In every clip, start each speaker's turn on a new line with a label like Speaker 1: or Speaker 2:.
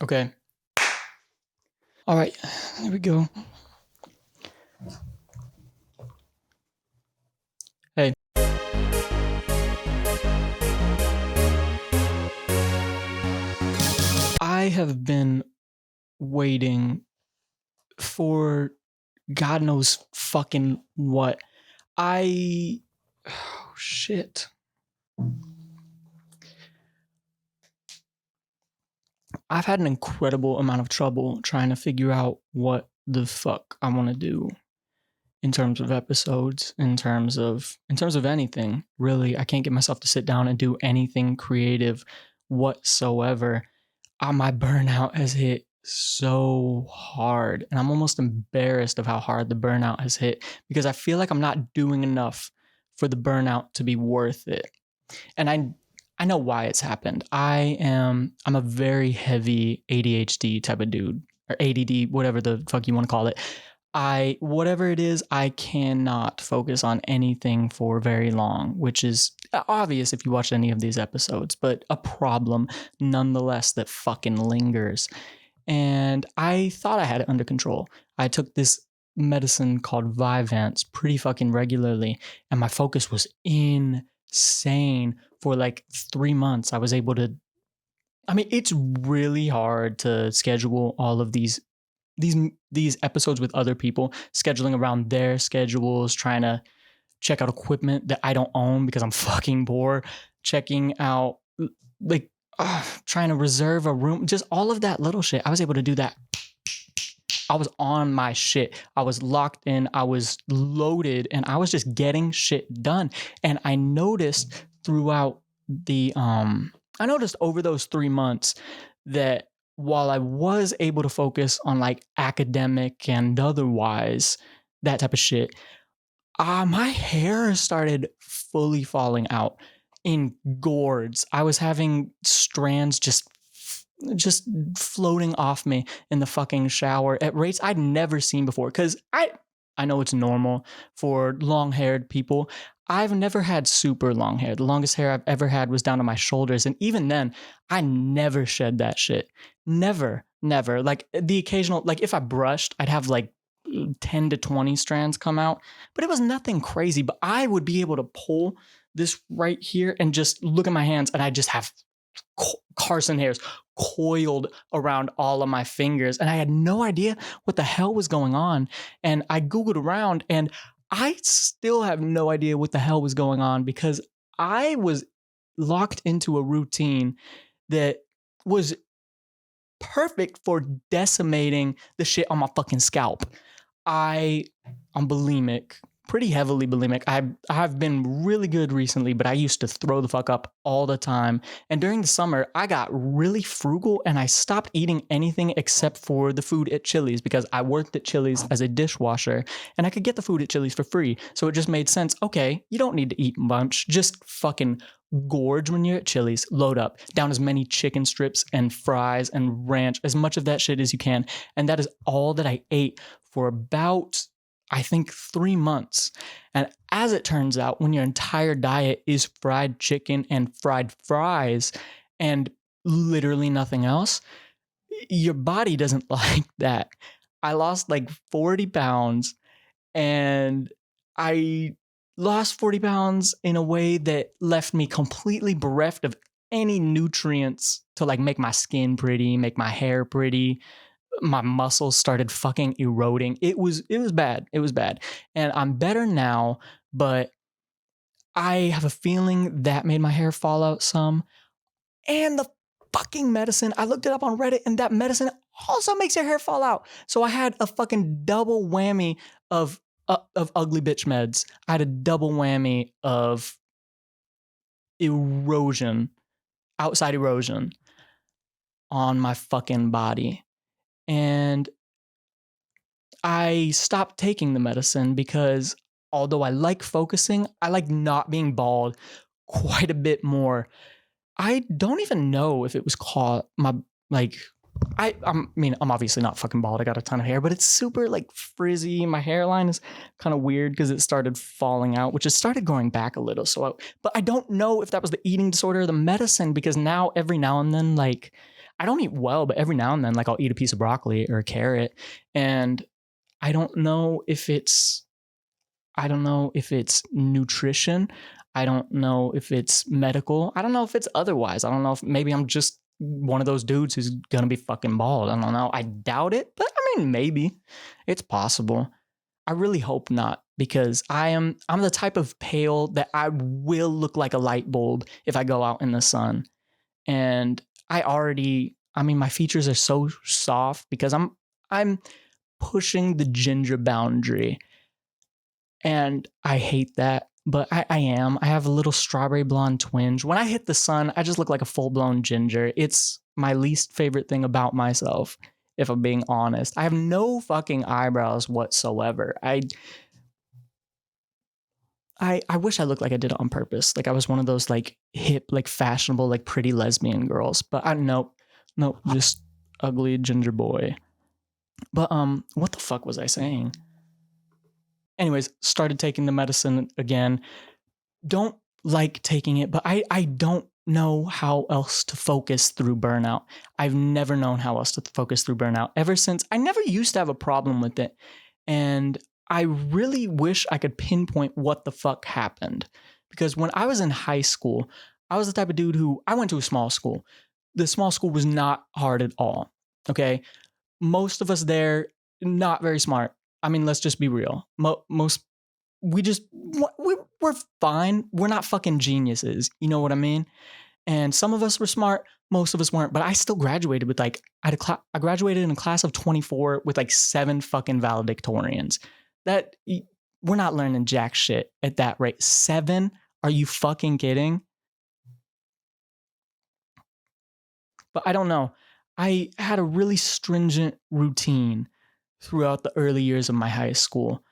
Speaker 1: Okay. All right. Here we go. Hey. I have been waiting for God knows fucking what. Oh, shit. I've had an incredible amount of trouble trying to figure out what the fuck I want to do in terms of episodes, in terms of anything. Really, I can't get myself to sit down and do anything creative whatsoever. My burnout has hit so hard, and I'm almost embarrassed of how hard the burnout has hit because I feel like I'm not doing enough for the burnout to be worth it. And I know why it's happened. I'm a very heavy ADHD type of dude, or ADD, whatever the fuck you want to call it. Whatever it is, I cannot focus on anything for very long, which is obvious if you watch any of these episodes, but a problem nonetheless that fucking lingers. And I thought I had it under control. I took this medicine called Vyvanse pretty fucking regularly, and my focus was insane for like 3 months. I was able to, I mean, it's really hard to schedule all of these episodes with other people, scheduling around their schedules, trying to check out equipment that I don't own because I'm fucking poor, checking out like trying to reserve a room, just all of that little shit. I was able to do that. I was on my shit. I was locked in. I was loaded, and I was just getting shit done. And I noticed throughout I noticed over those 3 months that while I was able to focus on like academic and otherwise, that type of shit, my hair started fully falling out in gourds. I was having strands just floating off me in the fucking shower at rates I'd never seen before. Because I know it's normal for long-haired people. I've never had super long hair. The longest hair I've ever had was down to my shoulders. And even then, I never shed that shit. Never. Like the occasional, like if I brushed, I'd have like 10 to 20 strands come out. But it was nothing crazy. But I would be able to pull this right here and just look at my hands, and I just have Carson hairs coiled around all of my fingers. And I had no idea what the hell was going on. And I Googled around, and I still have no idea what the hell was going on because I was locked into a routine that was perfect for decimating the shit on my fucking scalp. I'm bulimic, pretty heavily bulimic. I've been really good recently, but I used to throw the fuck up all the time. And during the summer, I got really frugal and I stopped eating anything except for the food at Chili's because I worked at Chili's as a dishwasher and I could get the food at Chili's for free. So it just made sense. Okay, you don't need to eat much. Just fucking gorge when you're at Chili's. Load up. Down as many chicken strips and fries and ranch, as much of that shit as you can. And that is all that I ate for about, I think, 3 months. And as it turns out, when your entire diet is fried chicken and fried fries and literally nothing else, your body doesn't like that. I lost like 40 pounds, and I lost 40 pounds in a way that left me completely bereft of any nutrients to like make my skin pretty, make my hair pretty. My muscles started fucking eroding. It was bad. It was bad. And I'm better now, but I have a feeling that made my hair fall out some. And the fucking medicine, I looked it up on Reddit, and that medicine also makes your hair fall out. So I had a fucking double whammy of ugly bitch meds. I had a double whammy of erosion, outside erosion on my fucking body. And I stopped taking the medicine because although I like focusing, I like not being bald quite a bit more. I don't even know if it was called my, like, I mean, I'm obviously not fucking bald. I got a ton of hair, but it's super like frizzy. My hairline is kind of weird because it started falling out, which has started growing back a little. But I don't know if that was the eating disorder or the medicine, because now every now and then, like, I don't eat well, but every now and then, like I'll eat a piece of broccoli or a carrot, and I don't know if it's nutrition. I don't know if it's medical. I don't know if it's otherwise. I don't know if maybe I'm just one of those dudes who's gonna be fucking bald. I don't know. I doubt it, but I mean, maybe it's possible. I really hope not, because I'm the type of pale that I will look like a light bulb if I go out in the sun. And I mean, my features are so soft because I'm pushing the ginger boundary, and I hate that. But I am. I have a little strawberry blonde twinge. When I hit the sun, I just look like a full-blown ginger. It's my least favorite thing about myself, if I'm being honest. I have no fucking eyebrows whatsoever. I wish I looked like I did it on purpose. Like I was one of those like hip, like fashionable, like pretty lesbian girls. But nope, just ugly ginger boy. But what the fuck was I saying? Anyways, started taking the medicine again. Don't like taking it, but I don't know how else to focus through burnout. I've never known how else to focus through burnout ever since. I never used to have a problem with it. And I really wish I could pinpoint what the fuck happened. Because when I was in high school, I was the type of dude who, I went to a small school. The small school was not hard at all. Okay. Most of us there, not very smart. I mean, let's just be real. We're fine. We're not fucking geniuses. You know what I mean? And some of us were smart. Most of us weren't. But I still graduated with like, I graduated in a class of 24 with like 7 fucking valedictorians. We're not learning jack shit at that rate. 7? Are you fucking kidding? But I don't know. I had a really stringent routine throughout the early years of my high school.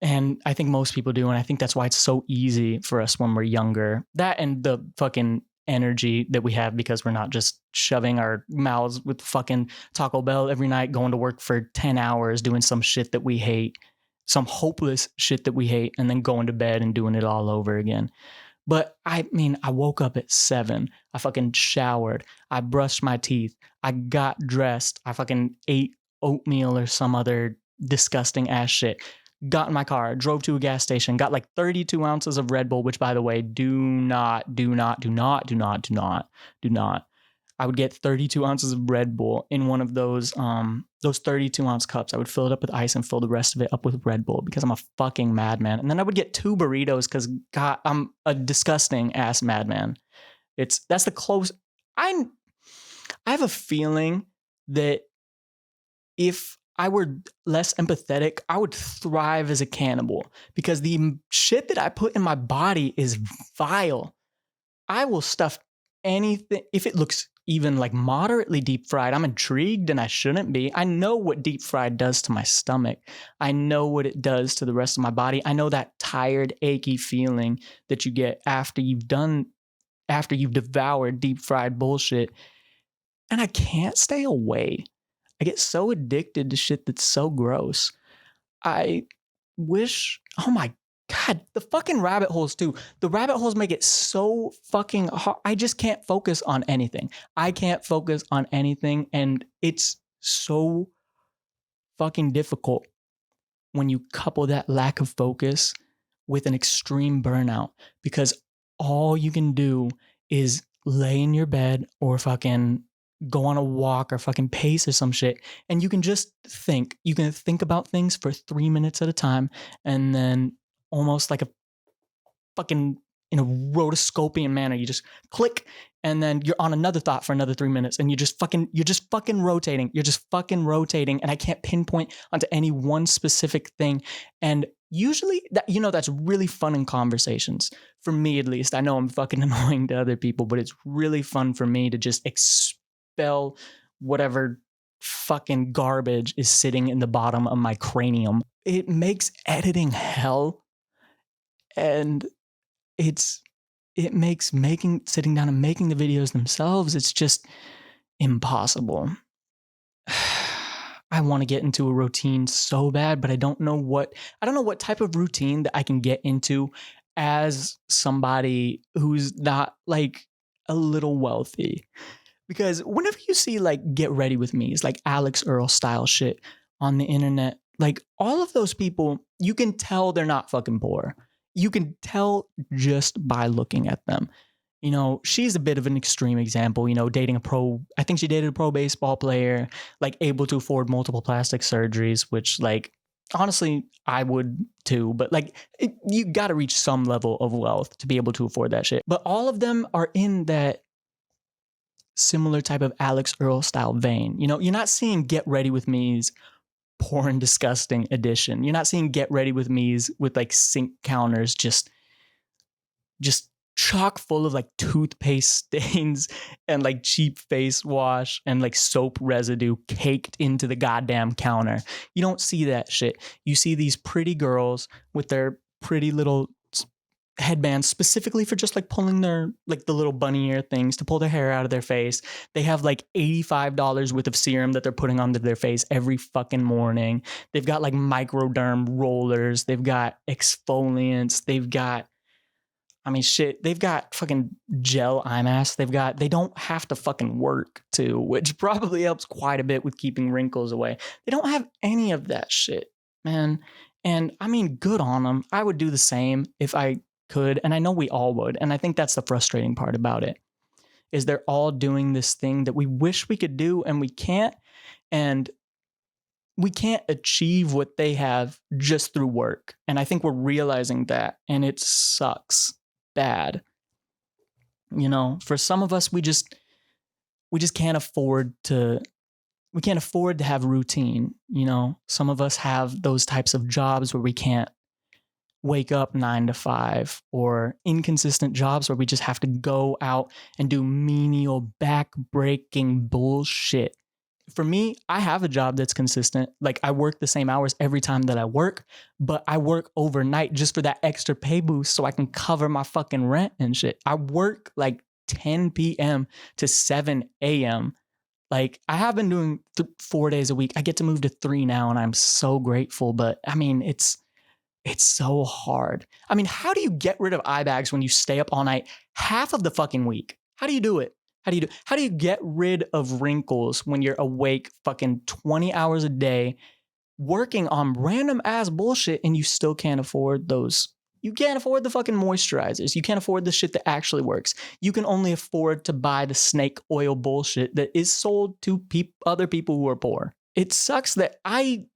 Speaker 1: And I think most people do. And I think that's why it's so easy for us when we're younger. That and the fucking energy that we have because we're not just shoving our mouths with fucking Taco Bell every night, going to work for 10 hours, doing some shit that we hate, some hopeless shit that we hate, and then going to bed and doing it all over again. But I mean, I woke up at 7. I fucking showered. I brushed my teeth. I got dressed. I fucking ate oatmeal or some other disgusting ass shit. Got in my car, drove to a gas station, got like 32 ounces of Red Bull, which by the way, do not. I would get 32 ounces of Red Bull in one of those 32 ounce cups. I would fill it up with ice and fill the rest of it up with Red Bull because I'm a fucking madman. And then I would get 2 burritos because God, I'm a disgusting ass madman. That's the close. I have a feeling that if I were less empathetic, I would thrive as a cannibal because the shit that I put in my body is vile. I will stuff anything if it looks even like moderately deep fried. I'm intrigued and I shouldn't be. I know what deep fried does to my stomach. I know what it does to the rest of my body. I know that tired, achy feeling that you get after you've devoured deep fried bullshit. And I can't stay away. I get so addicted to shit that's so gross. I wish, oh my God, the fucking rabbit holes too. The rabbit holes make it so fucking hard. I just can't focus on anything. I can't focus on anything. And it's so fucking difficult when you couple that lack of focus with an extreme burnout because all you can do is lay in your bed or fucking go on a walk or fucking pace or some shit. And you can just think. You can think about things for 3 minutes at a time. And then almost like a fucking in a rotoscopian manner, you just click and then you're on another thought for another 3 minutes and you're just fucking rotating. You're just fucking rotating. And I can't pinpoint onto any one specific thing. And usually that's really fun in conversations. For me, at least. I know I'm fucking annoying to other people, but it's really fun for me to just expel whatever fucking garbage is sitting in the bottom of my cranium. It makes editing hell. And it makes sitting down and making the videos themselves, it's just impossible. I want to get into a routine so bad, but I don't know what type of routine that I can get into as somebody who's not like a little wealthy. Because whenever you see like get ready with me, it's like Alex Earl style shit on the internet, like all of those people, you can tell they're not fucking poor. You can tell just by looking at them. You know, she's a bit of an extreme example, you know, dating a pro, I think she dated a pro baseball player, like able to afford multiple plastic surgeries, which like, honestly, I would too, but like you got to reach some level of wealth to be able to afford that shit. But all of them are in that similar type of Alex Earl style vein. You know, you're not seeing Get Ready With Me's porn disgusting edition. You're not seeing Get Ready With Me's with like sink counters just chock full of like toothpaste stains and like cheap face wash and like soap residue caked into the goddamn counter. You don't see that shit. You see these pretty girls with their pretty little headbands specifically for just like pulling their like the little bunny ear things to pull their hair out of their face. They have like $85 worth of serum that they're putting onto their face every fucking morning. They've got like microderm rollers. They've got exfoliants. They've got, I mean, shit, they've got fucking gel eye masks. They don't have to fucking work too, which probably helps quite a bit with keeping wrinkles away. They don't have any of that shit, man. And I mean, good on them. I would do the same if I could. And I know we all would. And I think that's the frustrating part about it, is they're all doing this thing that we wish we could do and we can't. And we can't achieve what they have just through work. And I think we're realizing that, and it sucks bad. You know, for some of us, we just can't afford to have routine. You know, some of us have those types of jobs where we can't wake up 9 to 5, or inconsistent jobs where we just have to go out and do menial back-breaking bullshit. For me, I have a job that's consistent. Like I work the same hours every time that I work, but I work overnight just for that extra pay boost so I can cover my fucking rent and shit. I work like 10 p.m. to 7 a.m. Like I have been doing 4 days a week. I get to move to 3 now and I'm so grateful, but I mean, it's so hard. I mean, how do you get rid of eye bags when you stay up all night half of the fucking week? How do you do it? How do you get rid of wrinkles when you're awake fucking 20 hours a day working on random ass bullshit and you still can't afford those? You can't afford the fucking moisturizers. You can't afford the shit that actually works. You can only afford to buy the snake oil bullshit that is sold to other people who are poor. It sucks that I'm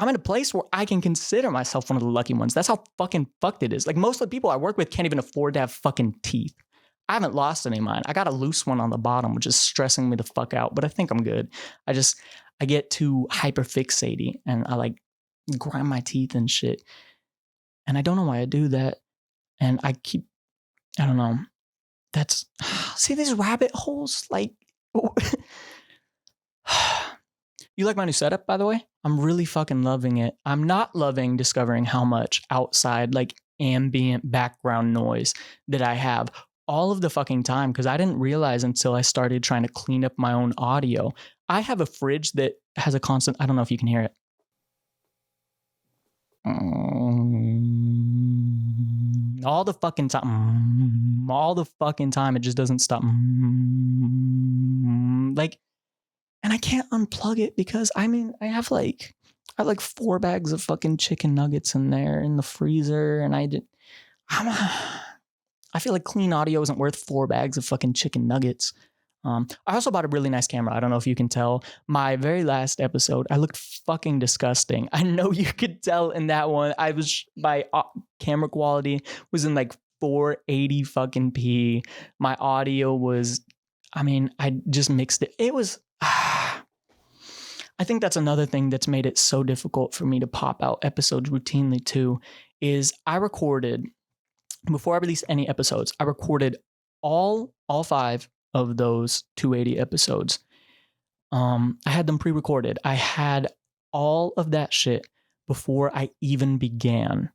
Speaker 1: in a place where I can consider myself one of the lucky ones. That's how fucking fucked it is. Like most of the people I work with can't even afford to have fucking teeth. I haven't lost any of mine. I got a loose one on the bottom, which is stressing me the fuck out, but I think I'm good. I get too hyperfixated and I like grind my teeth and shit. And I don't know why I do that. And I don't know. See these rabbit holes? Like, you like my new setup, by the way? I'm really fucking loving it. I'm not loving discovering how much outside, like ambient background noise that I have all of the fucking time, because I didn't realize until I started trying to clean up my own audio. I have a fridge that has a constant, I don't know if you can hear it. All the fucking time, it just doesn't stop. Like, and I can't unplug it because I mean, I have like 4 bags of fucking chicken nuggets in there in the freezer, and I feel like clean audio isn't worth 4 bags of fucking chicken nuggets. I also bought a really nice camera. I don't know if you can tell. My very last episode, I looked fucking disgusting. I know you could tell in that one. My camera quality was in like 480 fucking p. My audio was, I mean, I just mixed it. It was, I think that's another thing that's made it so difficult for me to pop out episodes routinely too, is I recorded, before I released any episodes, I recorded all 5 of those 280 episodes. I had them pre-recorded. I had all of that shit before I even began.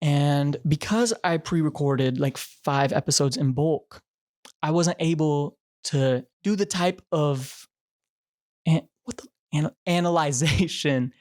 Speaker 1: And because I pre-recorded like 5 episodes in bulk, I wasn't able to do the type of analyzation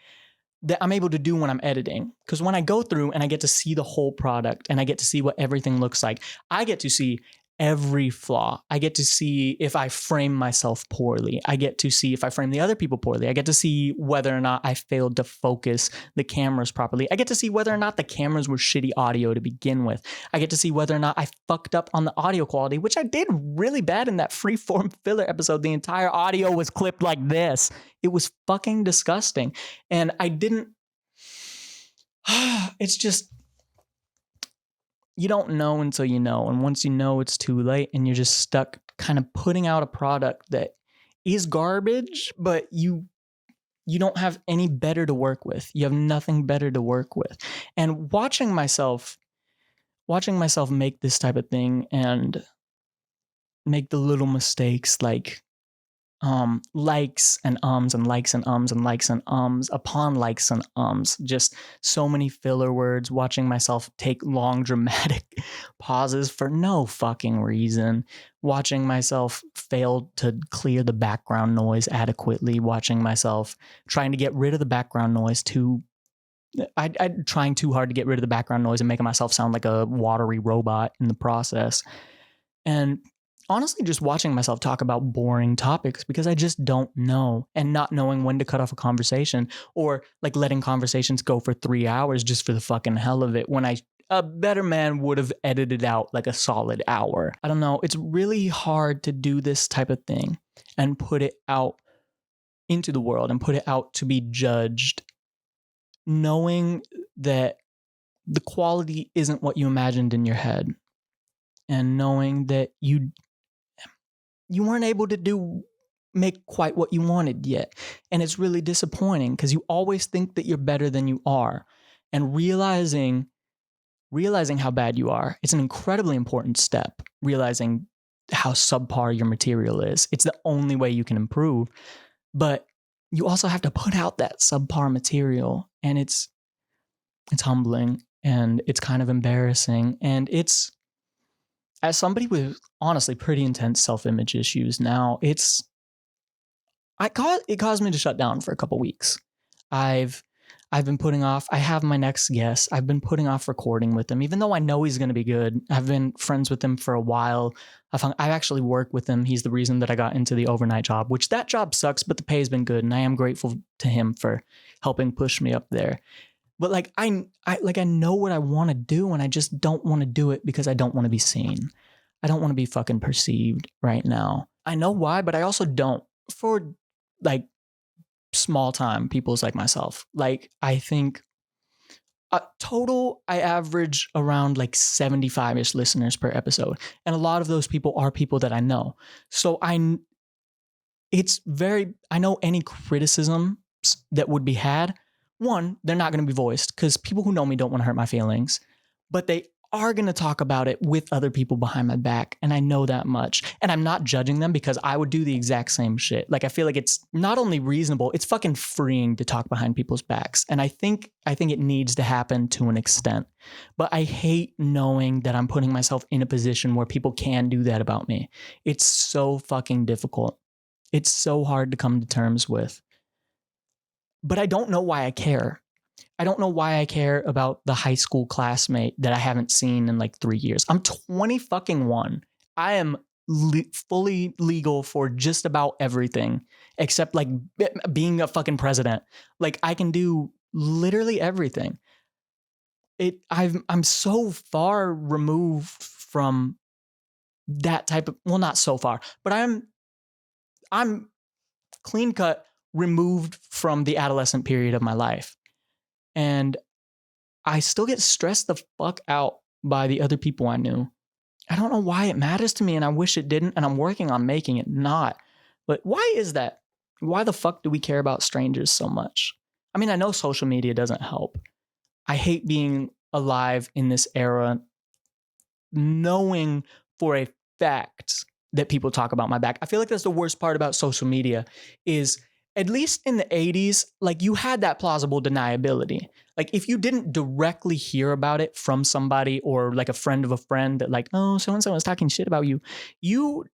Speaker 1: that I'm able to do when I'm editing. Because when I go through and I get to see the whole product and I get to see what everything looks like, I get to see every flaw. I get to see if I frame myself poorly. I get to see if I frame the other people poorly. I get to see whether or not I failed to focus the cameras properly. I get to see whether or not the cameras were shitty audio to begin with. I get to see whether or not I fucked up on the audio quality, which I did really bad in that freeform filler episode. The entire audio was clipped like this. It was fucking disgusting. And I didn't... It's just... You don't know until you know. And once you know, it's too late. And you're just stuck kind of putting out a product that is garbage, but you don't have any better to work with. You have nothing better to work with. And watching myself make this type of thing and make the little mistakes like likes and ums and likes and ums and likes and ums upon likes and ums, just so many filler words, watching myself take long dramatic pauses for no fucking reason, watching myself fail to clear the background noise adequately, watching myself trying to get rid of the background noise I trying too hard to get rid of the background noise and making myself sound like a watery robot in the process. And honestly, just watching myself talk about boring topics because I just don't know, and not knowing when to cut off a conversation, or like letting conversations go for 3 hours just for the fucking hell of it when a better man would have edited out like a solid hour. I don't know. It's really hard to do this type of thing and put it out into the world and put it out to be judged, knowing that the quality isn't what you imagined in your head, and knowing that you weren't able to make quite what you wanted yet. And it's really disappointing because you always think that you're better than you are. And realizing how bad you are, it's an incredibly important step. Realizing how subpar your material is. It's the only way you can improve. But you also have to put out that subpar material. And it's humbling, and it's kind of embarrassing. And it's, as somebody with honestly pretty intense self-image issues now, it caused me to shut down for a couple weeks. I've been putting off, I have my next guest. I've been putting off recording with him, even though I know he's going to be good. I've been friends with him for a while. I've actually worked with him. He's the reason that I got into the overnight job, which that job sucks, but the pay has been good. And I am grateful to him for helping push me up there. But like, I know what I want to do, and I just don't want to do it because I don't want to be seen. I don't want to be fucking perceived right now. I know why, but I also don't. For like small time peoples like myself. Like, I think total, I average around like 75-ish listeners per episode. And a lot of those people are people that I know. So I know any criticism that would be had. One, they're not going to be voiced because people who know me don't want to hurt my feelings, but they are going to talk about it with other people behind my back. And I know that much. And I'm not judging them because I would do the exact same shit. Like, I feel like it's not only reasonable, it's fucking freeing to talk behind people's backs. And I think it needs to happen to an extent. But I hate knowing that I'm putting myself in a position where people can do that about me. It's so fucking difficult. It's so hard to come to terms with. But I don't know why I care. I don't know why I care about the high school classmate that I haven't seen in like 3 years. I'm 21. I am fully legal for just about everything except like being a fucking president. Like, I can do literally everything. I'm so far removed from that type of, well, not so far, but I'm clean cut removed from the adolescent period of my life. And I still get stressed the fuck out by the other people I knew. I don't know why it matters to me, and I wish it didn't, and I'm working on making it not. But why is that? Why the fuck do we care about strangers so much? I mean, I know social media doesn't help. I hate being alive in this era knowing for a fact that people talk about my back. I feel like that's the worst part about social media is, at least in the 80s, like, you had that plausible deniability. Like, if you didn't directly hear about it from somebody or like a friend of a friend that like, oh, so-and-so was talking shit about you, you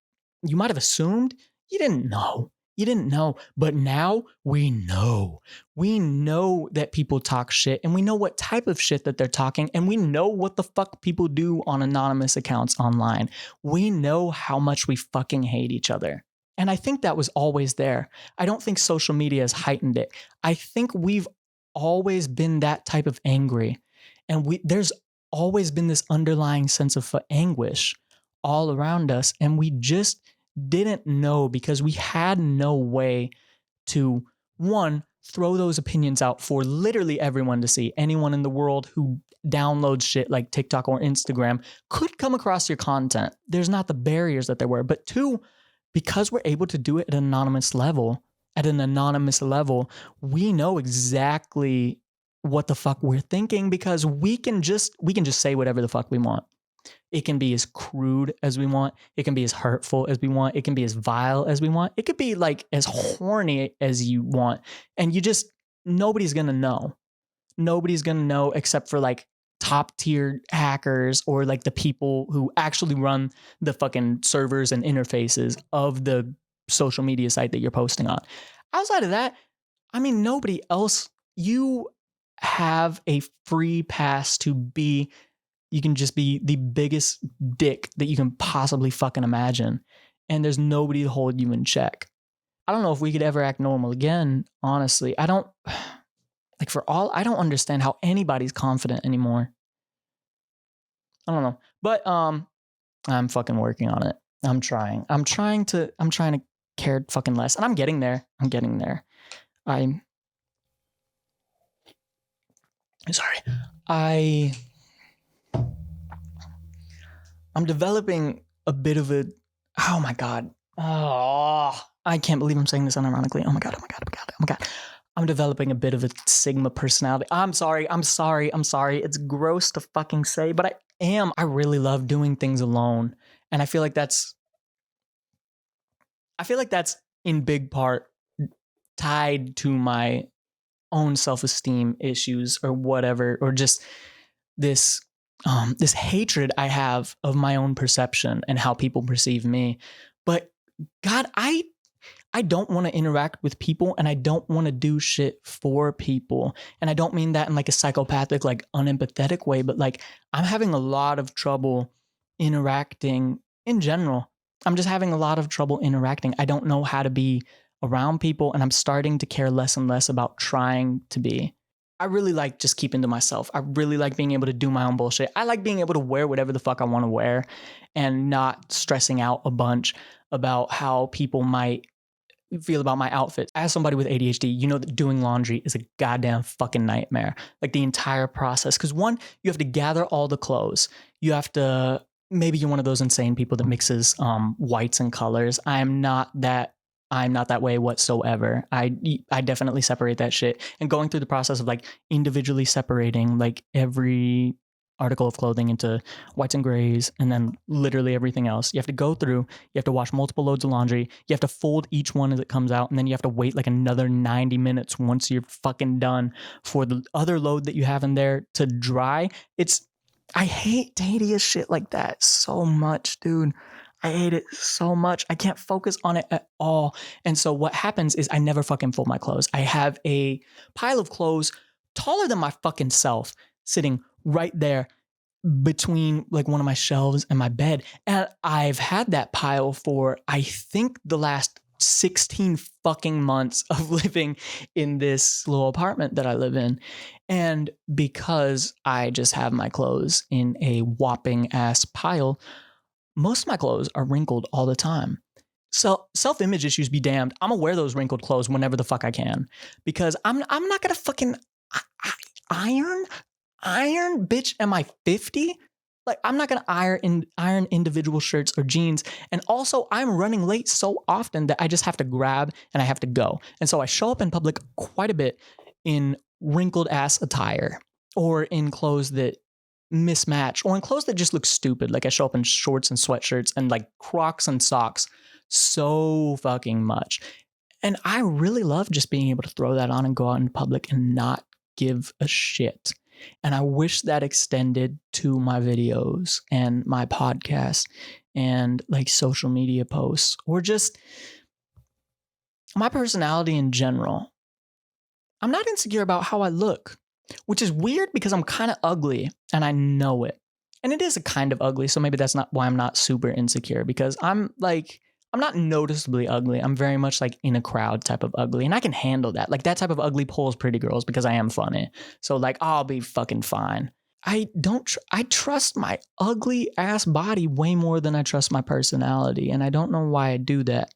Speaker 1: might have assumed. You didn't know. You didn't know, but now we know. We know that people talk shit, and we know what type of shit that they're talking, and we know what the fuck people do on anonymous accounts online. We know how much we fucking hate each other. And I think that was always there. I don't think social media has heightened it. I think we've always been that type of angry. And there's always been this underlying sense of anguish all around us, and we just didn't know because we had no way to, one, throw those opinions out for literally everyone to see. Anyone in the world who downloads shit like TikTok or Instagram could come across your content. There's not the barriers that there were. But two, because we're able to do it at an anonymous level, we know exactly what the fuck we're thinking because we can just say whatever the fuck we want. It can be as crude as we want. It can be as hurtful as we want. It can be as vile as we want. It could be like as horny as you want. And nobody's going to know. Nobody's going to know except for like top tier hackers or like the people who actually run the fucking servers and interfaces of the social media site that you're posting on. Outside of that, I mean, nobody else. You have a free pass to be. You can just be the biggest dick that you can possibly fucking imagine. And there's nobody to hold you in check. I don't know if we could ever act normal again, honestly. I don't understand how anybody's confident anymore. I don't know. But I'm fucking working on it. I'm trying to care fucking less. And I'm getting there. I'm developing a bit of a, oh my God. Oh, I can't believe I'm saying this unironically. Oh my God. I'm developing a bit of a Sigma personality. I'm sorry. It's gross to fucking say, but I am. I really love doing things alone. And I feel like that's in big part tied to my own self-esteem issues or whatever, or just this hatred I have of my own perception and how people perceive me. But God, I don't want to interact with people, and I don't want to do shit for people. And I don't mean that in like a psychopathic, like unempathetic way, but like I'm having a lot of trouble interacting in general. I'm just having a lot of trouble interacting. I don't know how to be around people, and I'm starting to care less and less about trying to be. I really like just keeping to myself. I really like being able to do my own bullshit. I like being able to wear whatever the fuck I want to wear and not stressing out a bunch about how people might feel about my outfit. As somebody with ADHD, you know that doing laundry is a goddamn fucking nightmare. Like the entire process. Because one, you have to gather all the clothes. You have to, maybe you're one of those insane people that mixes whites and colors. I'm not that way whatsoever. I definitely separate that shit. And going through the process of like individually separating like every article of clothing into whites and grays, and then literally everything else. You have to go through, you have to wash multiple loads of laundry, you have to fold each one as it comes out, and then you have to wait like another 90 minutes once you're fucking done for the other load that you have in there to dry. I hate tedious shit like that so much, dude. I hate it so much. I can't focus on it at all. And so what happens is I never fucking fold my clothes. I have a pile of clothes taller than my fucking self sitting right there between like one of my shelves and my bed. And I've had that pile for, I think, the last 16 fucking months of living in this little apartment that I live in. And because I just have my clothes in a whopping ass pile, most of my clothes are wrinkled all the time. So self-image issues be damned. I'm gonna wear those wrinkled clothes whenever the fuck I can, because I'm not gonna fucking iron, bitch. Am I 50? Like, I'm not gonna iron individual shirts or jeans. And also, I'm running late so often that I just have to grab and I have to go. And so I show up in public quite a bit in wrinkled ass attire, or in clothes that mismatch, or in clothes that just look stupid. Like I show up in shorts and sweatshirts and like Crocs and socks so fucking much. And I really love just being able to throw that on and go out in public and not give a shit. And I wish that extended to my videos and my podcast and like social media posts, or just, my personality in general, I'm not insecure about how I look, which is weird because I'm kind of ugly and I know it. And it is a kind of ugly, so maybe that's not why I'm not super insecure, because I'm not noticeably ugly. I'm very much like in a crowd type of ugly, and I can handle that. Like that type of ugly pulls pretty girls because I am funny. So like I'll be fucking fine. I trust my ugly ass body way more than I trust my personality, and I don't know why I do that.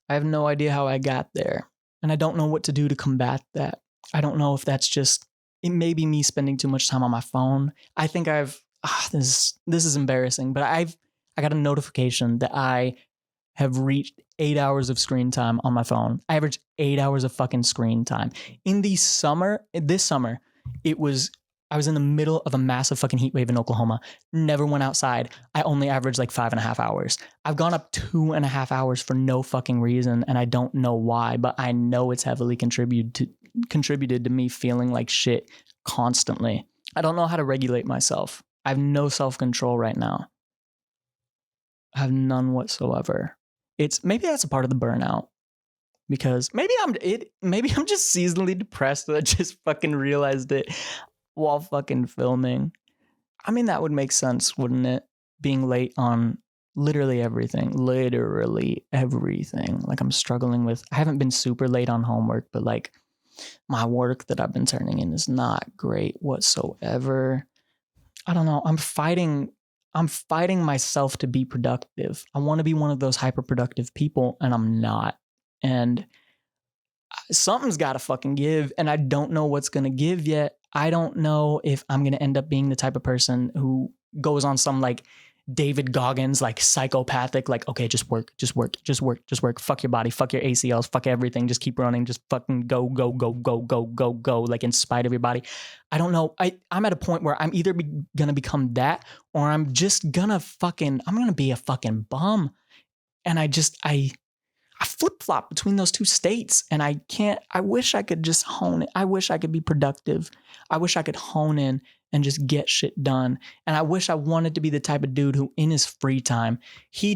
Speaker 1: I have no idea how I got there, and I don't know what to do to combat that. I don't know if that's just, it may be me spending too much time on my phone. I think this is embarrassing, but I got a notification that I have reached 8 hours of screen time on my phone. I average 8 hours of fucking screen time. This summer, I was in the middle of a massive fucking heat wave in Oklahoma. Never went outside. I only averaged like 5.5 hours. I've gone up 2.5 hours for no fucking reason, and I don't know why, but I know it's heavily contributed to me feeling like shit constantly. I don't know how to regulate myself. I have no self-control right now. I have none whatsoever. Maybe that's a part of the burnout, because maybe I'm just seasonally depressed that I just fucking realized it while fucking filming. I mean, that would make sense, wouldn't it? Being late on literally everything. Like I'm struggling with, I haven't been super late on homework, but like my work that I've been turning in is not great whatsoever. I don't know. I'm fighting myself to be productive. I want to be one of those hyper productive people, and I'm not. And something's got to fucking give, and I don't know what's going to give yet. I don't know if I'm going to end up being the type of person who goes on some like David Goggins, like psychopathic, like, okay, just work. Fuck your body, fuck your ACLs, fuck everything. Just keep running. Just fucking go. Like in spite of your body. I don't know. I'm at a point where I'm either going to become that, or I'm just going to be a fucking bum. And I flip-flop between those two states, and I wish I could just hone it. I wish I could be productive. I wish I could hone in and just get shit done. And I wish I wanted to be the type of dude who in his free time, he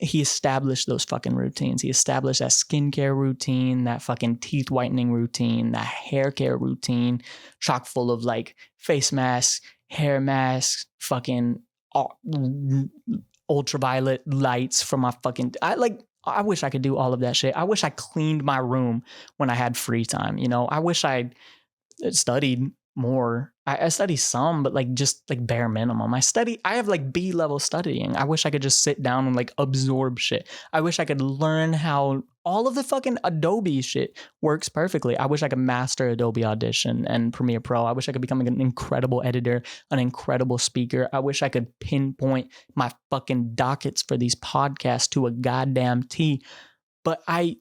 Speaker 1: established those fucking routines. He established that skincare routine, that fucking teeth whitening routine, that hair care routine, chock full of like face masks, hair masks, fucking ultraviolet lights from my fucking, I wish I could do all of that shit. I wish I cleaned my room when I had free time. You know, I wish I studied more. I study some, but like just like bare minimum. I have like B-level studying. I wish I could just sit down and like absorb shit. I wish I could learn how all of the fucking Adobe shit works perfectly. I wish I could master Adobe Audition and Premiere Pro. I wish I could become an incredible editor, an incredible speaker. I wish I could pinpoint my fucking dockets for these podcasts to a goddamn T. But I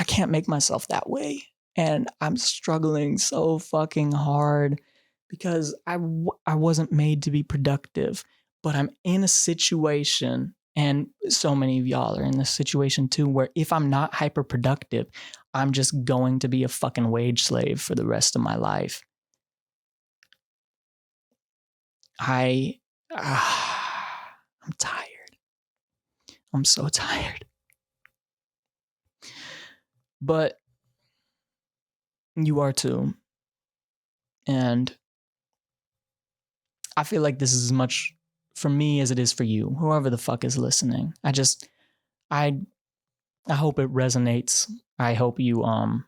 Speaker 1: can't make myself that way. And I'm struggling so fucking hard because I wasn't made to be productive. But I'm in a situation, and so many of y'all are in this situation too, where if I'm not hyper productive, I'm just going to be a fucking wage slave for the rest of my life. I'm tired. I'm so tired. But you are too. And I feel like this is as much for me as it is for you, whoever the fuck is listening. I hope it resonates. I hope you, I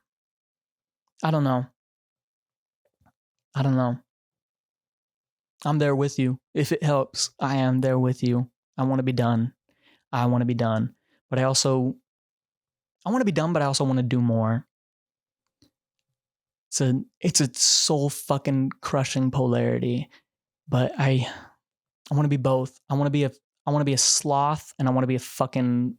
Speaker 1: don't know. I'm there with you. If it helps, I am there with you. I want to be done. But I want to be done, but I also want to do more. It's a soul fucking crushing polarity, but I want to be both. I want to be a sloth, and I want to be a fucking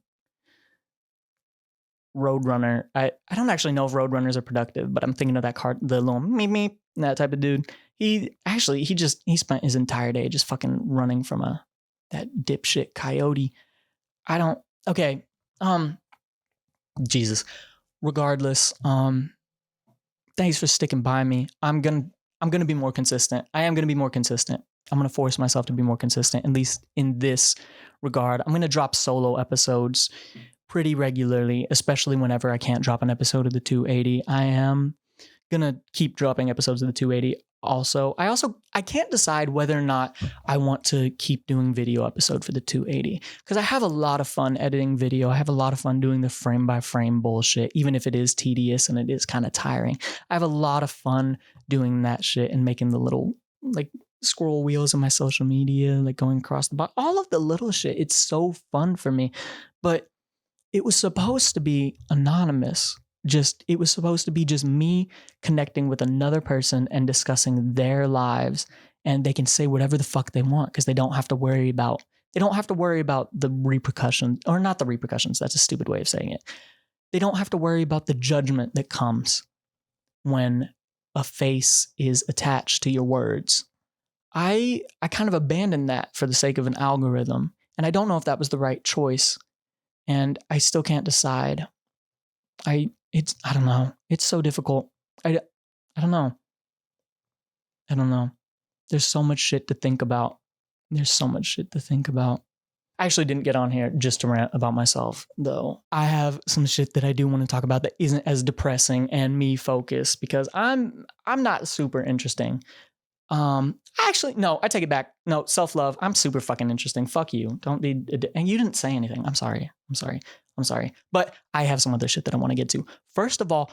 Speaker 1: roadrunner. I don't actually know if roadrunners are productive, but I'm thinking of that card, the little meep, that type of dude. He spent his entire day just fucking running from that dipshit coyote. Jesus. Regardless, thanks for sticking by me. I'm gonna be more consistent. I am gonna be more consistent. I'm gonna force myself to be more consistent, at least in this regard. I'm gonna drop solo episodes pretty regularly, especially whenever I can't drop an episode of the 280. I am gonna keep dropping episodes of the 280. I can't decide whether or not I want to keep doing video episode for the 280 because I have a lot of fun editing video. I have a lot of fun doing the frame by frame bullshit, even if it is tedious and it is kind of tiring. I have a lot of fun doing that shit and making the little like scroll wheels in my social media, like going across the bottom, all of the little shit. It's so fun for me, but it was supposed to be anonymous. It was supposed to be just me connecting with another person and discussing their lives, and they can say whatever the fuck they want because they don't have to worry about the repercussions, or not the repercussions. That's a stupid way of saying it. They don't have to worry about the judgment that comes when a face is attached to your words. I kind of abandoned that for the sake of an algorithm, and I don't know if that was the right choice, and I still can't decide. I don't know. It's so difficult. I don't know. There's so much shit to think about. I actually didn't get on here just to rant about myself, though. I have some shit that I do want to talk about that isn't as depressing and me focused because I'm not super interesting. Actually, no, I take it back. No, self-love. I'm super fucking interesting. Fuck you. Don't be, and you didn't say anything. I'm sorry. But I have some other shit that I want to get to. First of all,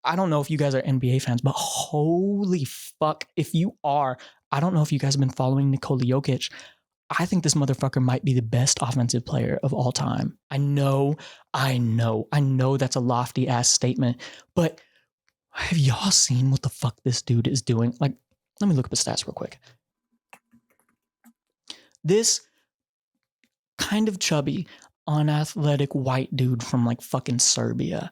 Speaker 1: I don't know if you guys are NBA fans, but holy fuck, if you are, I don't know if you guys have been following Nikola Jokic. I think this motherfucker might be the best offensive player of all time. I know that's a lofty ass statement, but have y'all seen what the fuck this dude is doing? Like, let me look up his stats real quick. This kind of chubby, unathletic white dude from like fucking Serbia.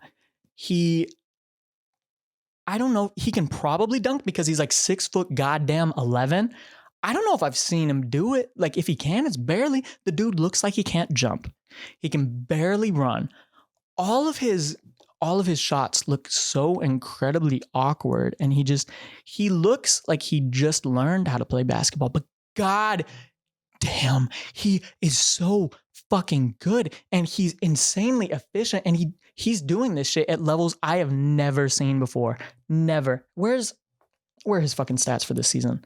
Speaker 1: I don't know, he can probably dunk because he's like 6 foot goddamn 11. I don't know if I've seen him do it. Like if he can, it's barely. The dude looks like he can't jump. He can barely run. All of his shots look so incredibly awkward, and he looks like he just learned how to play basketball, but god damn, he is so fucking good, and he's insanely efficient, and he's doing this shit at levels I have never seen before. Never. Where are his fucking stats for this season?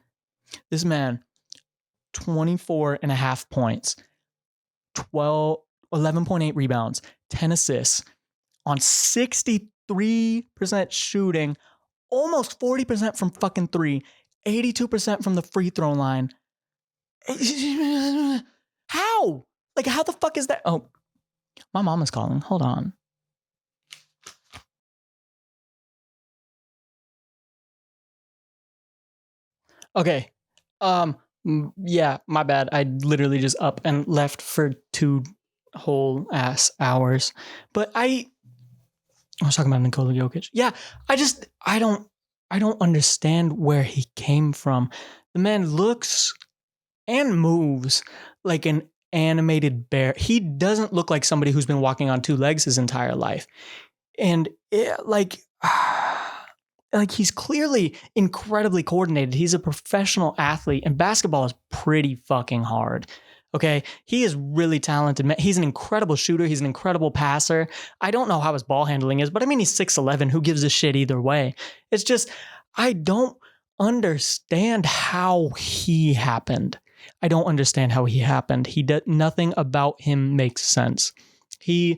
Speaker 1: This man, 24.5 points, 11.8 rebounds, 10 assists, on 63% shooting, almost 40% from fucking three, 82% from the free throw line. How? Like, how the fuck is that? Oh, my mom is calling. Hold on. Okay. Yeah, my bad. I literally just up and left for 2 whole ass hours. But I was talking about Nikola Jokic. Yeah, I don't understand where he came from. The man looks and moves like an animated bear. He doesn't look like somebody who's been walking on 2 legs his entire life. And like he's clearly incredibly coordinated. He's a professional athlete, and basketball is pretty fucking hard. Okay, he is really talented. He's an incredible shooter. He's an incredible passer. I don't know how his ball handling is, but I mean, he's 6'11". Who gives a shit either way? It's just, I don't understand how he happened. Nothing about him makes sense. I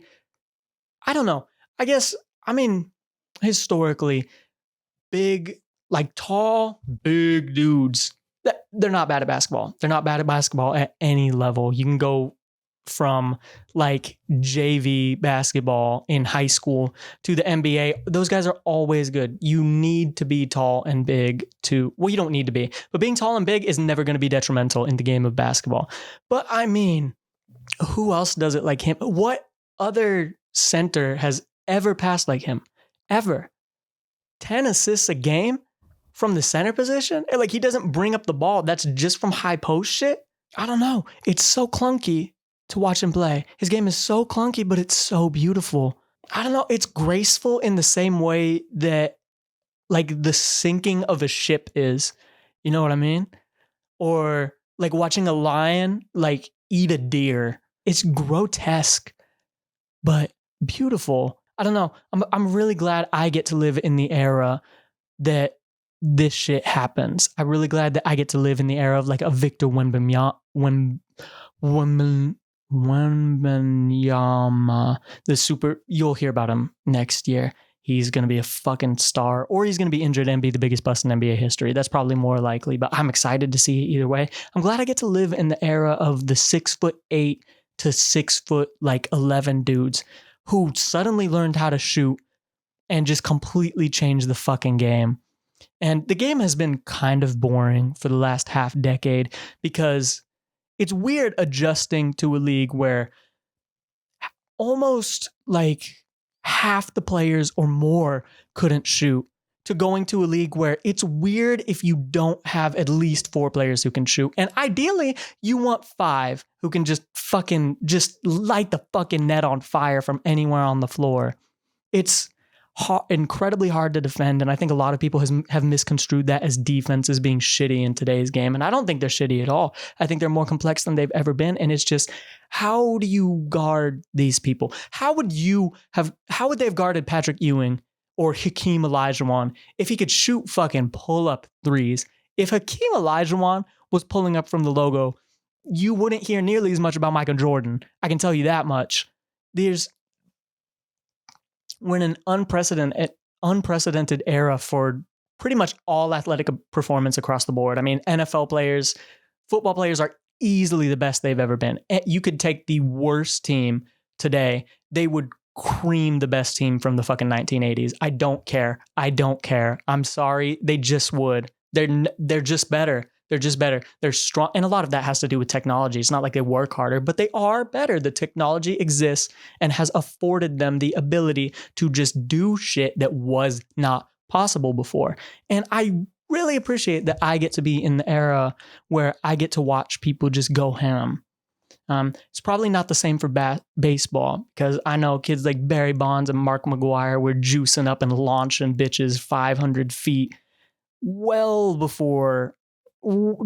Speaker 1: don't know. I guess, I mean, historically, big, like tall, big dudes, they're not bad at basketball. They're not bad at basketball at any level. You can go from like JV basketball in high school to the NBA. Those guys are always good. You need to be tall and big you don't need to be, but being tall and big is never going to be detrimental in the game of basketball. But I mean, who else does it like him? What other center has ever passed like him? Ever? 10 assists a game from the center position? Like, he doesn't bring up the ball. That's just from high post shit. I don't know. It's so clunky to watch him play. His game is so clunky, but it's so beautiful. I don't know. It's graceful in the same way that like the sinking of a ship is. You know what I mean? Or like watching a lion like eat a deer. It's grotesque. but beautiful. I don't know. I'm really glad I get to live in the era that this shit happens. I'm really glad that I get to live in the era of like a Victor Wembanyama, the super. You'll hear about him next year. He's going to be a fucking star, or he's going to be injured and be the biggest bust in NBA history. That's probably more likely, but I'm excited to see it either way. I'm glad I get to live in the era of the 6'8" to 6'11" dudes who suddenly learned how to shoot and just completely changed the fucking game. And the game has been kind of boring for the last half decade because it's weird adjusting to a league where almost like half the players or more couldn't shoot, to going to a league where it's weird if you don't have at least 4 players who can shoot. And ideally, you want 5 who can just light the fucking net on fire from anywhere on the floor. It's incredibly hard to defend, and I think a lot of people have misconstrued that as defenses being shitty in today's game, and I don't think they're shitty at all. I think they're more complex than they've ever been, and it's just, how do you guard these people? How would they have guarded Patrick Ewing or Hakeem Olajuwon if he could shoot fucking pull-up threes? If Hakeem Olajuwon was pulling up from the logo, you wouldn't hear nearly as much about Michael Jordan. I can tell you that much. We're in an unprecedented era for pretty much all athletic performance across the board. I mean, NFL players, football players are easily the best they've ever been. You could take the worst team today, they would cream the best team from the fucking 1980s. I don't care. I'm sorry. They just would. They're just better. They're just better. They're strong. And a lot of that has to do with technology. It's not like they work harder, but they are better. The technology exists and has afforded them the ability to just do shit that was not possible before. And I really appreciate that I get to be in the era where I get to watch people just go ham. It's probably not the same for baseball, because I know kids like Barry Bonds and Mark McGwire were juicing up and launching bitches 500 feet well before,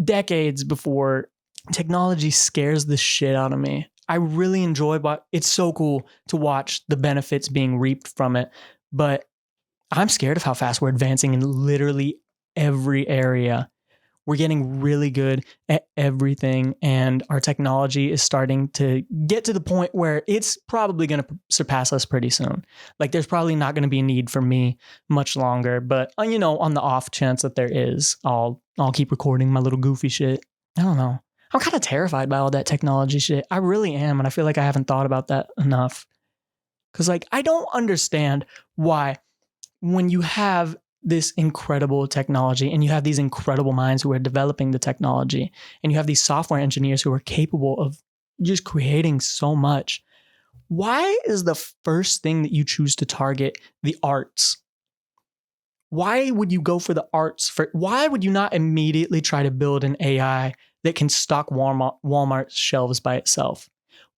Speaker 1: decades before. Technology scares the shit out of me. I really enjoy, but it's so cool to watch the benefits being reaped from it. But I'm scared of how fast we're advancing in literally every area. We're getting really good at everything, and our technology is starting to get to the point where it's probably going to surpass us pretty soon. Like, there's probably not going to be a need for me much longer, but on the off chance that there is, I'll keep recording my little goofy shit. I don't know. I'm kind of terrified by all that technology shit. I really am, and I feel like I haven't thought about that enough. Because, I don't understand why, when you have this incredible technology and you have these incredible minds who are developing the technology, and you have these software engineers who are capable of just creating so much, why is the first thing that you choose to target the arts? Why would you go for the arts? Why would you not immediately try to build an AI that can stock Walmart shelves by itself?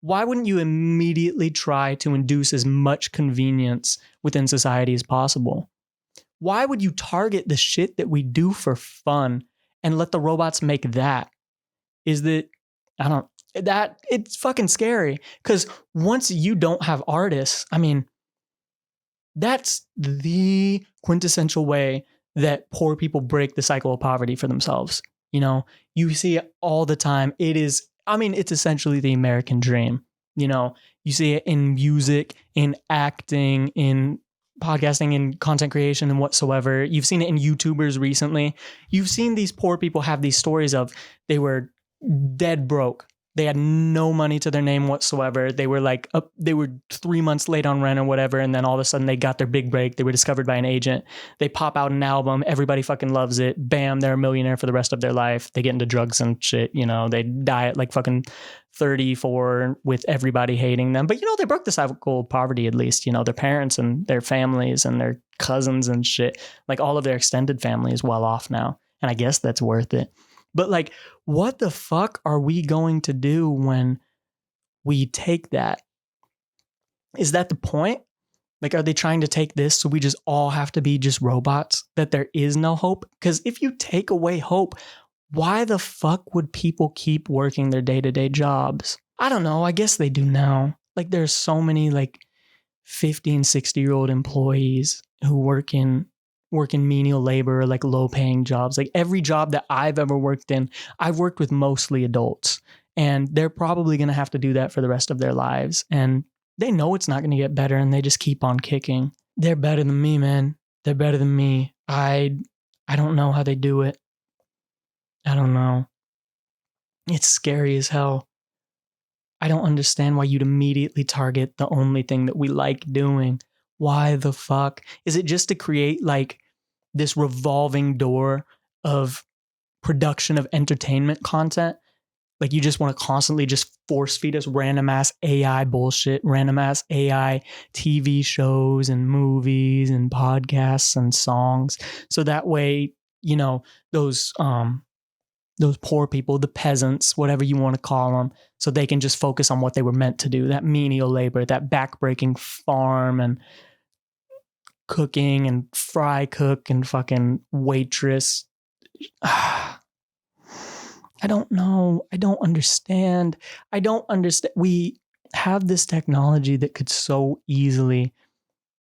Speaker 1: Why wouldn't you immediately try to induce as much convenience within society as possible? Why would you target the shit that we do for fun and let the robots make that? It's fucking scary. Because once you don't have artists, that's the quintessential way that poor people break the cycle of poverty for themselves. You see it all the time. It's essentially the American dream. You see it in music, in acting, in podcasting and content creation and whatsoever. You've seen it in YouTubers recently. You've seen these poor people have these stories of they were dead broke. They had no money to their name whatsoever. They were they were 3 months late on rent or whatever, and then all of a sudden they got their big break. They were discovered by an agent. They pop out an album. Everybody fucking loves it. Bam, they're a millionaire for the rest of their life. They get into drugs and shit. They die at fucking 34 with everybody hating them. But they broke the cycle of poverty at least. Their parents and their families and their cousins and shit, all of their extended family is well off now. And I guess that's worth it. But what the fuck are we going to do when we take that? Is that the point? Are they trying to take this so we just all have to be just robots, that there is no hope? Because if you take away hope, why the fuck would people keep working their day-to-day jobs? I don't know. I guess they do now. There's so many 50 and 60-year-old employees who work in menial labor, like low-paying jobs. Like every job that I've ever worked in, I've worked with mostly adults, and they're probably going to have to do that for the rest of their lives. And they know it's not going to get better, and they just keep on kicking. They're better than me, man. They're better than me. I don't know how they do it. I don't know. It's scary as hell. I don't understand why you'd immediately target the only thing that we like doing. Why the fuck? Is it just to create like this revolving door of production of entertainment content? Like you just want to constantly just force feed us random ass AI bullshit, random ass AI TV shows and movies and podcasts and songs. So that way, you know, those poor people, the peasants, whatever you want to call them, so they can just focus on what they were meant to do, that menial labor, that backbreaking farm and cooking and fry cook and fucking waitress. I don't know. I don't understand. We have this technology that could so easily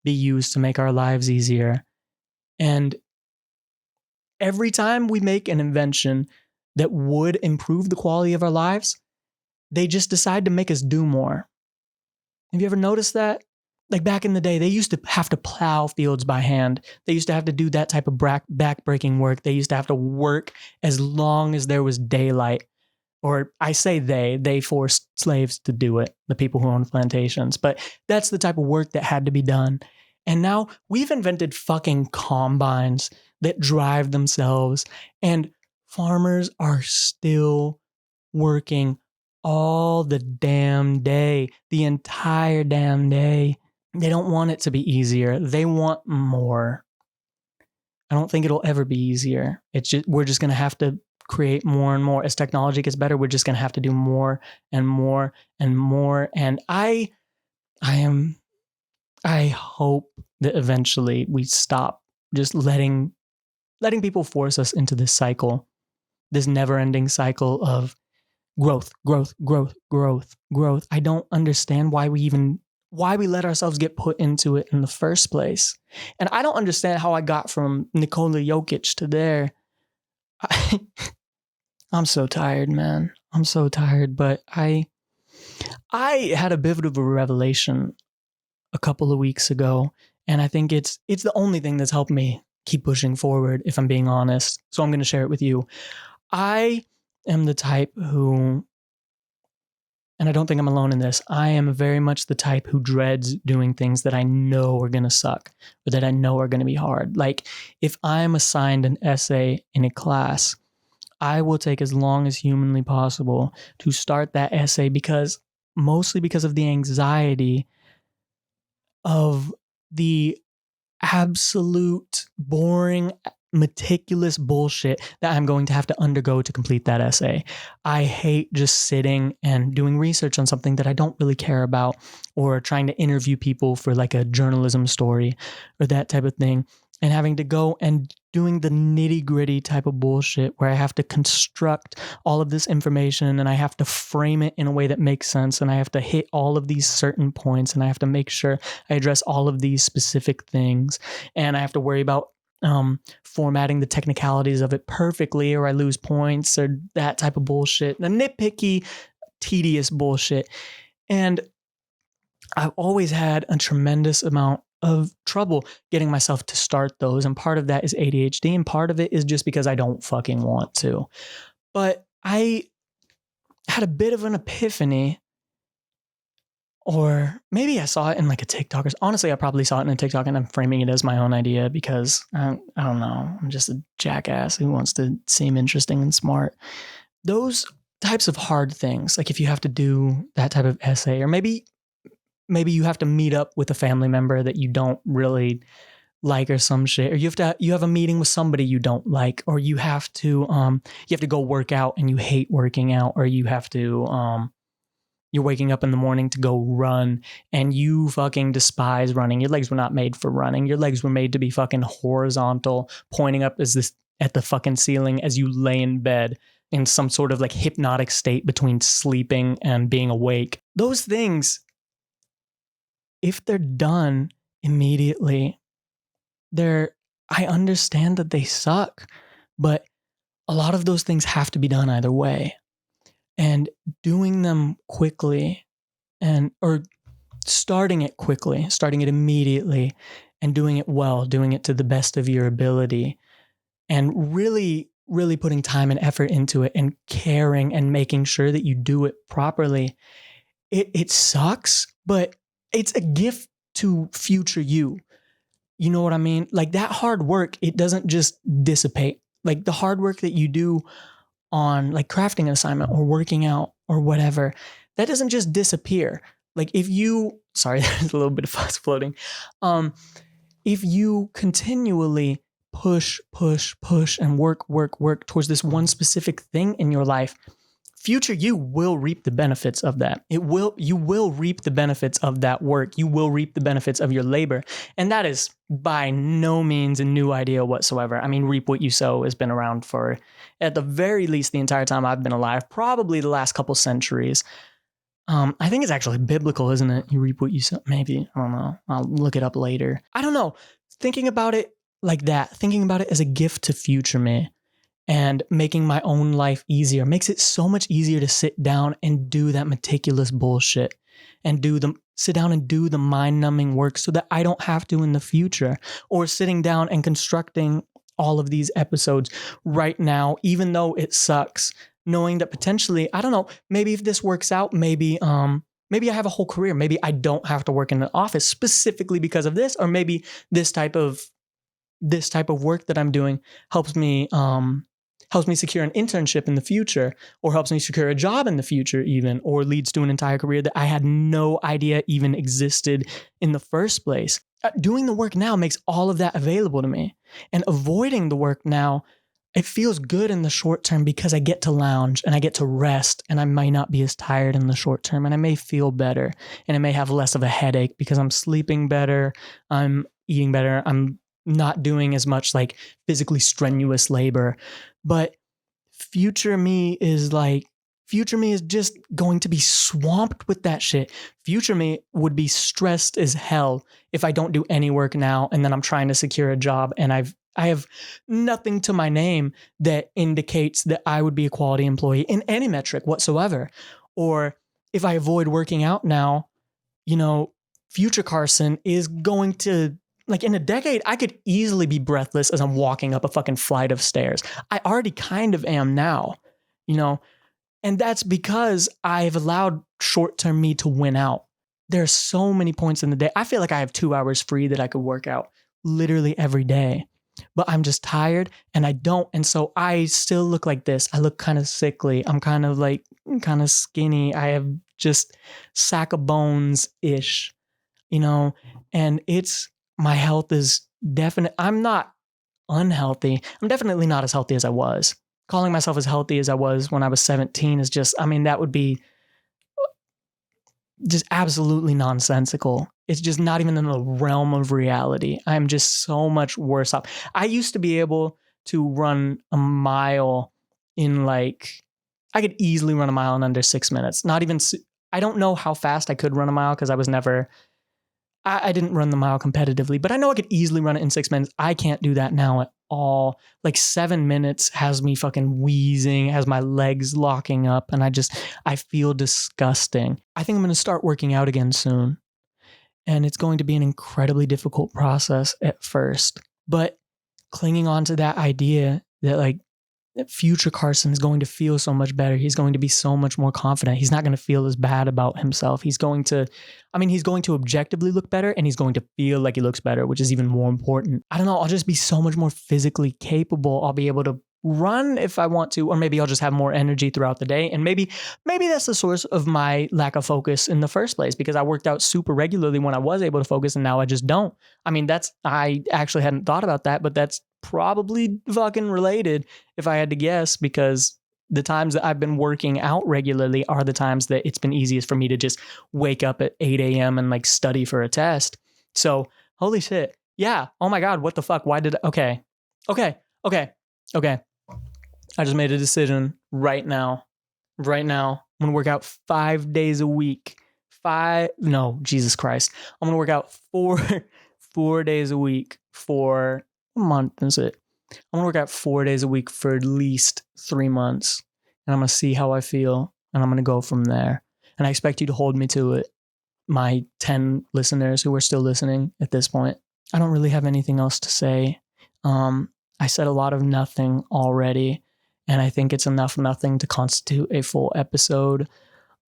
Speaker 1: be used to make our lives easier. And every time we make an invention that would improve the quality of our lives, they just decide to make us do more. Have you ever noticed that? Like back in the day, they used to have to plow fields by hand. They used to have to do that type of back-breaking work. They used to have to work as long as there was daylight. Or I say they forced slaves to do it, the people who owned plantations. But that's the type of work that had to be done. And now we've invented fucking combines that drive themselves. And farmers are still working all the damn day, the entire damn day. They don't want it to be easier. They want more. I don't think it'll ever be easier. We're just going to have to create more and more. As technology gets better, we're just going to have to do more and more and more. And I hope that eventually we stop just letting people force us into this cycle, this never-ending cycle of growth. I don't understand why we let ourselves get put into it in the first place. And I don't understand how I got from Nikola Jokic to there. I'm so tired, man. I'm so tired, but I had a bit of a revelation a couple of weeks ago, and I think it's the only thing that's helped me keep pushing forward, if I'm being honest. So I'm going to share it with you. I am the type who, and I don't think I'm alone in this, I am very much the type who dreads doing things that I know are going to suck or that I know are going to be hard. Like if I'm assigned an essay in a class, I will take as long as humanly possible to start that essay mostly because of the anxiety of the absolute boring, meticulous bullshit that I'm going to have to undergo to complete that essay. I hate just sitting and doing research on something that I don't really care about, or trying to interview people for like a journalism story or that type of thing, and having to go and doing the nitty-gritty type of bullshit where I have to construct all of this information and I have to frame it in a way that makes sense, and I have to hit all of these certain points, and I have to make sure I address all of these specific things, and I have to worry about formatting the technicalities of it perfectly or I lose points or that type of bullshit. The nitpicky, tedious bullshit. And I've always had a tremendous amount of trouble getting myself to start those. And part of that is ADHD, and part of it is just because I don't fucking want to. But I had a bit of an epiphany, or maybe I saw it in like a TikTok. Honestly, I probably saw it in a TikTok and I'm framing it as my own idea because I don't know. I'm just a jackass who wants to seem interesting and smart. Those types of hard things, like if you have to do that type of essay, or maybe you have to meet up with a family member that you don't really like or some shit, or you have a meeting with somebody you don't like, or you have to go work out and you hate working out, or you have to you're waking up in the morning to go run and you fucking despise running. Your legs were not made for running. Your legs were made to be fucking horizontal, pointing up at the fucking ceiling as you lay in bed in some sort of like hypnotic state between sleeping and being awake. Those things, if they're done immediately, I understand that they suck, but a lot of those things have to be done either way. And doing them quickly or starting it quickly, starting it immediately, and doing it well, doing it to the best of your ability, and really, really putting time and effort into it and caring and making sure that you do it properly. It sucks, but it's a gift to future you. You know what I mean? Like that hard work, it doesn't just dissipate. Like the hard work that you do on like crafting an assignment or working out or whatever, that doesn't just disappear. Like if you, sorry, there's a little bit of fuzz floating. If you continually push and work towards this one specific thing in your life, future you will reap the benefits of that. You will reap the benefits of that work. You will reap the benefits of your labor. And that is by no means a new idea whatsoever. I mean, reap what you sow has been around for, at the very least, the entire time I've been alive, probably the last couple centuries. I think it's actually biblical, isn't it? You reap what you sow. Maybe, I don't know. I'll look it up later. I don't know. Thinking about it like that, thinking about it as a gift to future me, and making my own life easier makes it so much easier to sit down and do that meticulous bullshit and sit down and do the mind-numbing work so that I don't have to in the future, or sitting down and constructing all of these episodes right now, even though it sucks, knowing that potentially, I don't know, maybe if this works out, maybe I have a whole career. Maybe I don't have to work in an office specifically because of this, or maybe this type of work that I'm doing helps me secure an internship in the future, or helps me secure a job in the future even, or leads to an entire career that I had no idea even existed in the first place. Doing the work now makes all of that available to me, and avoiding the work now, it feels good in the short term because I get to lounge and I get to rest, and I might not be as tired in the short term, and I may feel better, and I may have less of a headache because I'm sleeping better, I'm eating better, I'm not doing as much like physically strenuous labor. But future me is just going to be swamped with that shit. Future me would be stressed as hell if I don't do any work now, and then I'm trying to secure a job and I have nothing to my name that indicates that I would be a quality employee in any metric whatsoever. Or if I avoid working out now, future Carson is going to, like in a decade, I could easily be breathless as I'm walking up a fucking flight of stairs. I already kind of am now, and that's because I've allowed short-term me to win out. There are so many points in the day. I feel like I have 2 hours free that I could work out literally every day, but I'm just tired and I don't. And so I still look like this. I look kind of sickly. I'm kind of skinny. I have just sack of bones-ish, and my health is I'm not unhealthy. I'm definitely not as healthy as I was. Calling myself as healthy as I was when I was 17 is that would be just absolutely nonsensical. It's just not even in the realm of reality. I'm just so much worse off. I used to be able to run a mile I could easily run a mile in under 6 minutes. I don't know how fast I could run a mile because I didn't run the mile competitively, but I know I could easily run it in 6 minutes. I can't do that now at all. Like 7 minutes has me fucking wheezing, has my legs locking up, and I feel disgusting. I think I'm going to start working out again soon, and it's going to be an incredibly difficult process at first, but clinging on to that idea that that future Carson is going to feel so much better. He's going to be so much more confident. He's not going to feel as bad about himself. He's going to objectively look better, and he's going to feel like he looks better, which is even more important. I don't know. I'll just be so much more physically capable. I'll be able to run if I want to, or maybe I'll just have more energy throughout the day. And maybe that's the source of my lack of focus in the first place, because I worked out super regularly when I was able to focus, and now I just don't. I actually hadn't thought about that, but that's probably fucking related if I had to guess, because the times that I've been working out regularly are the times that it's been easiest for me to just wake up at 8 a.m. and study for a test. So holy shit. Yeah. Oh my God. What the fuck? Why did okay. I just made a decision right now. I'm going to work out 5 days a week. Jesus Christ. I'm going to work out 4 days a week for a month, is it? I'm going to work out 4 days a week for at least 3 months. And I'm going to see how I feel. And I'm going to go from there. And I expect you to hold me to it. My 10 listeners who are still listening at this point. I don't really have anything else to say. I said a lot of nothing already. And I think it's enough nothing to constitute a full episode.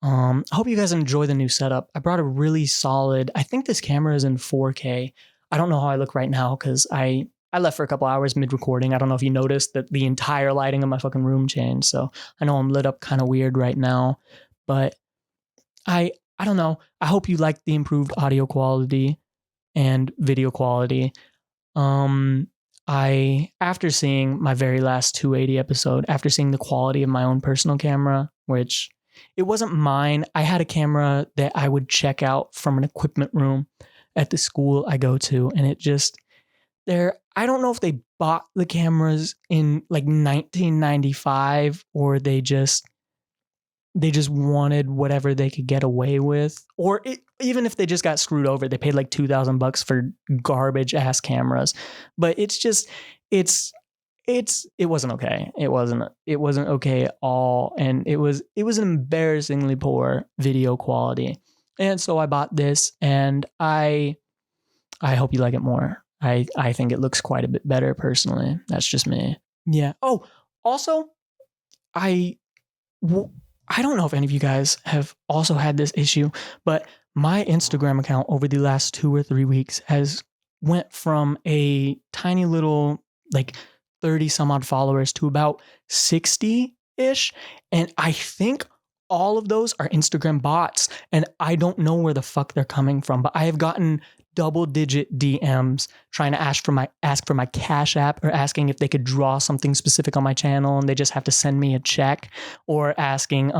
Speaker 1: I hope you guys enjoy the new setup. I brought a really solid, I think this camera is in 4K. I don't know how I look right now because I left for a couple hours mid-recording. I don't know if you noticed that the entire lighting of my fucking room changed. So I know I'm lit up kind of weird right now. But I don't know. I hope you like the improved audio quality and video quality. After seeing my very last 280 episode, after seeing the quality of my own personal camera, which it wasn't mine. I had a camera that I would check out from an equipment room at the school I go to. And it just, I don't know if they bought the cameras in like 1995 or they just wanted whatever they could get away with. Or even if they just got screwed over, they paid like $2,000 for garbage ass cameras. But it's just, it wasn't okay. It wasn't okay at all. And it was an embarrassingly poor video quality. And so I bought this and I hope you like it more. I think it looks quite a bit better personally. That's just me. Yeah. Oh, also, I don't know if any of you guys have also had this issue, but my Instagram account over the last 2 or 3 weeks has went from a tiny little like 30 some odd followers to about 60-ish. And I think all of those are Instagram bots and I don't know where the fuck they're coming from, but I have gotten double-digit DMs trying to ask for my Cash App or asking if they could draw something specific on my channel and they just have to send me a check, or asking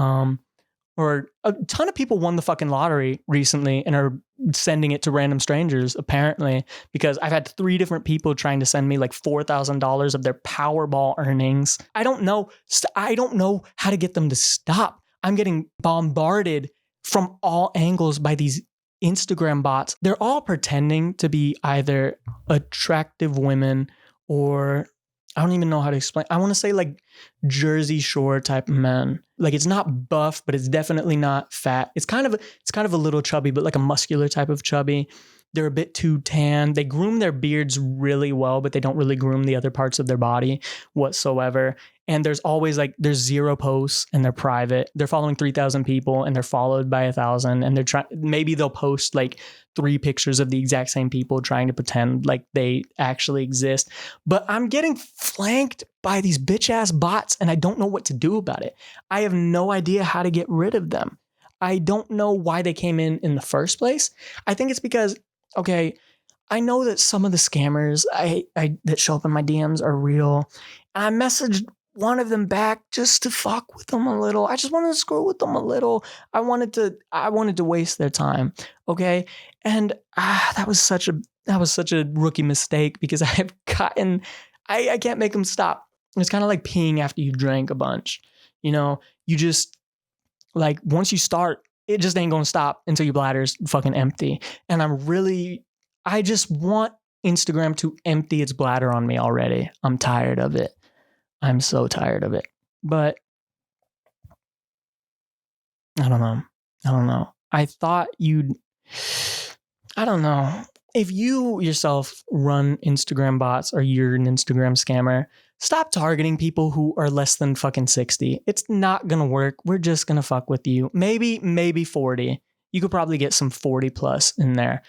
Speaker 1: or a ton of people won the fucking lottery recently and are sending it to random strangers apparently, because I've had 3 different people trying to send me like $4,000 of their Powerball earnings. I don't know how to get them to stop. I'm getting bombarded from all angles by these Instagram bots. They're all pretending to be either attractive women or I don't even know how to explain. I want to say like Jersey Shore type men. Like it's not buff, but it's definitely not fat. It's kind of a little chubby, but like a muscular type of chubby. They're a bit too tan. They groom their beards really well, but they don't really groom the other parts of their body whatsoever. And there's 0 posts and they're private. They're following 3,000 people and they're followed by 1,000. And maybe they'll post like 3 pictures of the exact same people trying to pretend like they actually exist. But I'm getting flanked by these bitch ass bots and I don't know what to do about it. I have no idea how to get rid of them. I don't know why they came in the first place. I think it's because, okay, I know that some of the scammers that show up in my DMs are real. And I messaged one of them back just to fuck with them a little. I just wanted to screw with them a little. I wanted to waste their time. Okay. And that was such a rookie mistake because I can't make them stop. It's kind of like peeing after you drank a bunch. You know, you just like, once you start, it just ain't going to stop until your bladder's fucking empty. And I just want Instagram to empty its bladder on me already. I'm tired of it. I'm so tired of it. But I don't know. I don't know. If you yourself run Instagram bots or you're an Instagram scammer, stop targeting people who are less than fucking 60. It's not going to work. We're just going to fuck with you. Maybe 40. You could probably get some 40 plus in there.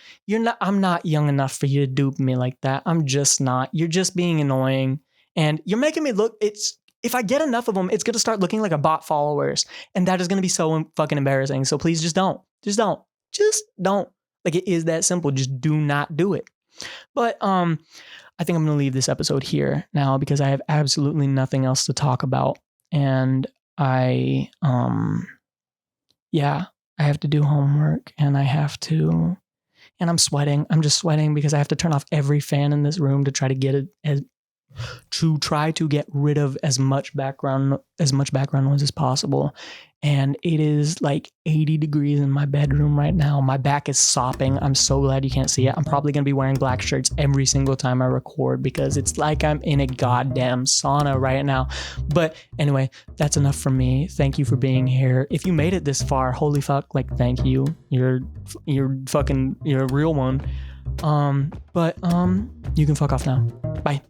Speaker 1: I'm not young enough for you to dupe me like that. I'm just not. You're just being annoying. And you're making me look, if I get enough of them, it's going to start looking like a bot followers. And that is going to be so fucking embarrassing. So please just don't. Just don't. Like it is that simple. Just do not do it. But I think I'm going to leave this episode here now because I have absolutely nothing else to talk about. And I have to do homework and I'm sweating. I'm just sweating because I have to turn off every fan in this room to try to get it as to try to get rid of as much background noise as possible. And it is like 80 degrees in my bedroom right now. My back is sopping. I'm so glad you can't see it. I'm probably going to be wearing black shirts every single time I record because it's like I'm in a goddamn sauna right now. But anyway, that's enough from me. Thank you for being here. If you made it this far, holy fuck, like, thank you. You're a real one. But you can fuck off now. Bye.